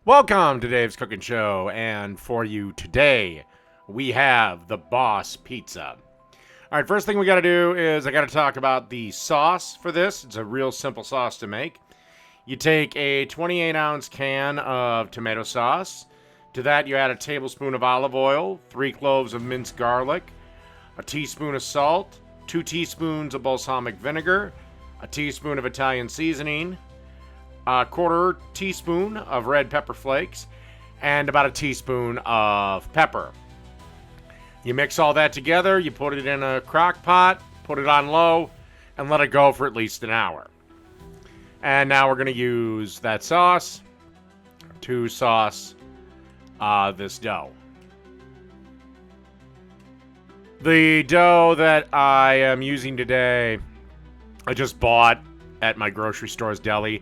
Welcome to Dave's Cooking Show, and for you today, we have the Boss Pizza. All right, first thing we got to do is I got to talk about the sauce for this. It's a real simple sauce to make. You take a 28-ounce can of tomato sauce. To that, you add a tablespoon of olive oil, 3 cloves of minced garlic, a teaspoon of salt, 2 teaspoons of balsamic vinegar, a teaspoon of Italian seasoning, a quarter teaspoon of red pepper flakes, and about a teaspoon of pepper. You mix all that together, you put it in a crock pot, put it on low, and let it go for at least an hour. And now we're going to use that sauce to sauce this dough. The dough that I am using today, I just bought at my grocery store's deli.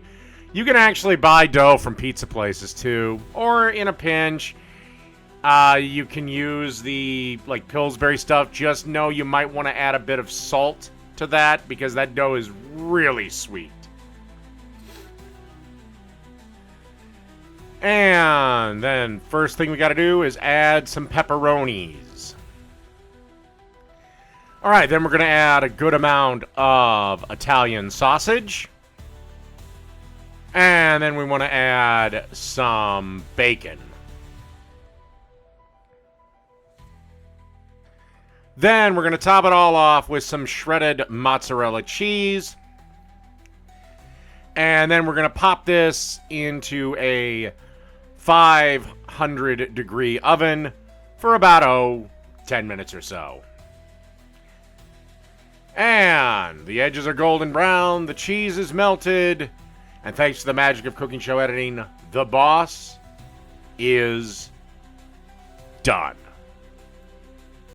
You can actually buy dough from pizza places too, or in a pinch, you can use the Pillsbury stuff. Just know you might want to add a bit of salt to that because that dough is really sweet. And then first thing we got to do is add some pepperonis. All right, then we're going to add a good amount of Italian sausage. And then we want to add some bacon. Then we're going to top it all off with some shredded mozzarella cheese. And then we're going to pop this into a 500-degree oven for about, 10 minutes or so. And the edges are golden brown, the cheese is melted. And thanks to the magic of cooking show editing, the boss is done.